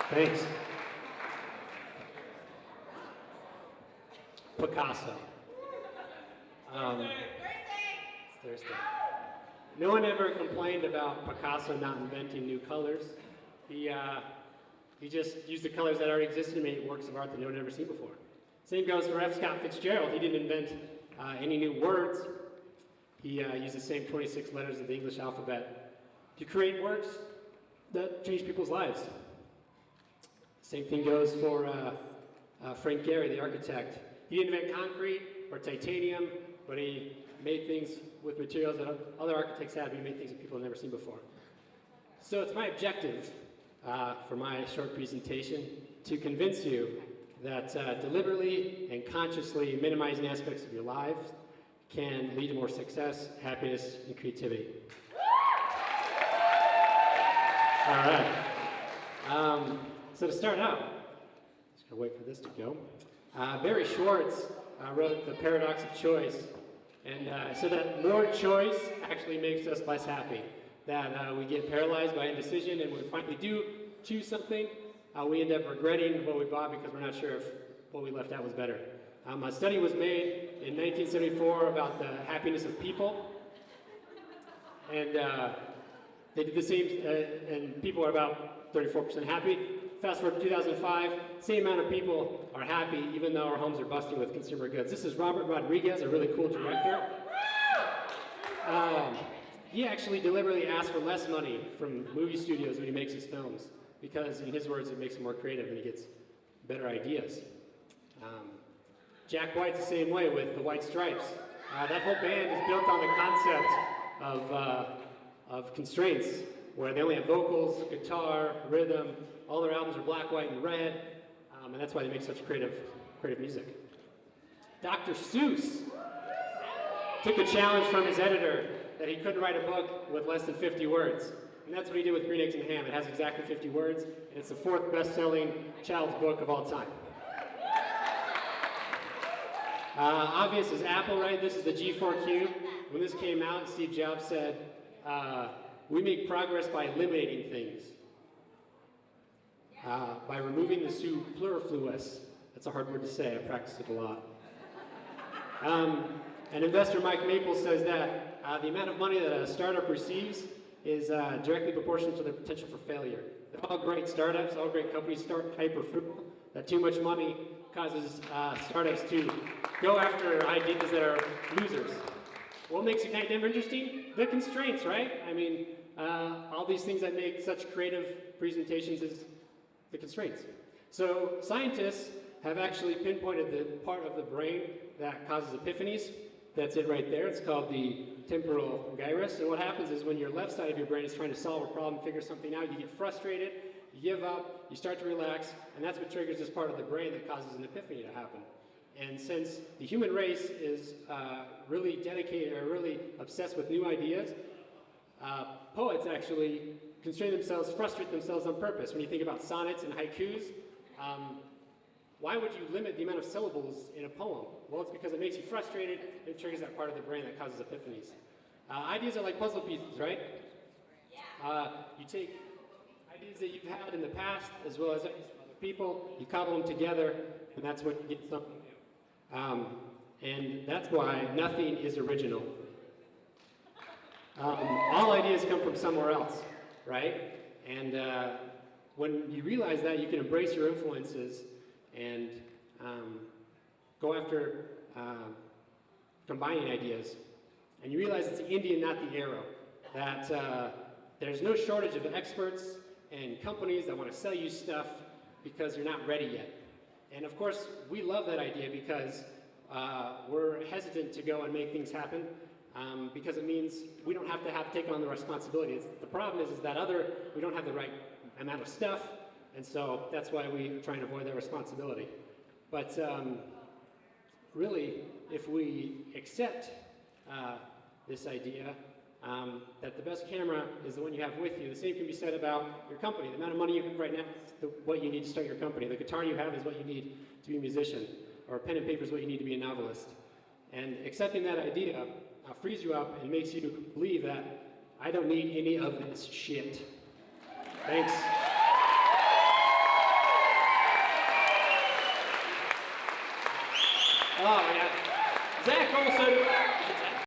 Thanks. Picasso. It's Thursday. No one ever complained about Picasso not inventing new colors. He just used the colors that already existed and made works of art that no one had ever seen before. Same goes for F. Scott Fitzgerald. He didn't invent any new words. He used the same 26 letters of the English alphabet to create works that changed people's lives. Same thing goes for Frank Gehry, the architect. He didn't invent concrete or titanium, but he made things with materials that other architects had, but he made things that people had never seen before. So it's my objective for my short presentation to convince you that deliberately and consciously minimizing aspects of your lives can lead to more success, happiness, and creativity. All right. So to start out, just gonna wait for this to go. Barry Schwartz wrote The Paradox of Choice, and said that more choice actually makes us less happy. That we get paralyzed by indecision, and when we finally do choose something, we end up regretting what we bought because we're not sure if what we left out was better. A study was made in 1974 about the happiness of people, and they did the same, and people are about 34% happy. Fast forward to 2005, same amount of people are happy even though our homes are busting with consumer goods. This is Robert Rodriguez, a really cool director. He actually deliberately asked for less money from movie studios when he makes his films because, in his words, it makes him more creative and he gets better ideas. Jack White's the same way with the White Stripes. That whole band is built on the concept of constraints, where they only have vocals, guitar, rhythm. All their albums are black, white, and red, and that's why they make such creative music. Dr. Seuss took a challenge from his editor that he couldn't write a book with less than 50 words. And that's what he did with Green Eggs and Ham. It has exactly 50 words, and it's the 4th best-selling child's book of all time. Obvious is Apple, right? This is the G4 Cube. When this came out, Steve Jobs said, we make progress by eliminating things. By removing the superfluous. That's a hard word to say, I practice it a lot. And investor Mike Maple says that the amount of money that a startup receives is directly proportional to their potential for failure. All great startups, all great companies start hyper-frugal. That too much money causes startups to go after ideas that are losers. What makes Ignite Denver interesting? The constraints, right? I mean, all these things that make such creative presentations is the constraints. So scientists have actually pinpointed the part of the brain that causes epiphanies. That's it right there. It's called the temporal gyrus. And what happens is when your left side of your brain is trying to solve a problem, figure something out, you get frustrated, you give up, you start to relax, and that's what triggers this part of the brain that causes an epiphany to happen. And since the human race is really dedicated or really obsessed with new ideas, poets actually constrain themselves, frustrate themselves on purpose. When you think about sonnets and haikus, why would you limit the amount of syllables in a poem? Well, it's because it makes you frustrated and it triggers that part of the brain that causes epiphanies. Ideas are like puzzle pieces, right? You take ideas that you've had in the past as well as ideas from other people, you cobble them together, and that's what you get something new. And that's why nothing is original. All ideas come from somewhere else, right? And when you realize that, you can embrace your influences and go after combining ideas. And you realize it's the Indian, not the arrow. That there's no shortage of experts and companies that want to sell you stuff because you're not ready yet. And of course, we love that idea because we're hesitant to go and make things happen because it means we don't have to take on the responsibility. The problem is that we don't have the right amount of stuff, and so that's why we try and avoid that responsibility. But really, if we accept this idea that the best camera is the one you have with you, the same can be said about your company. The amount of money you have right now is what you need to start your company. The guitar you have is what you need to be a musician, or pen and paper is what you need to be a novelist. And accepting that idea frees you up and makes you believe that I don't need any of this shit. Thanks. Oh, yeah. Zach Olsen.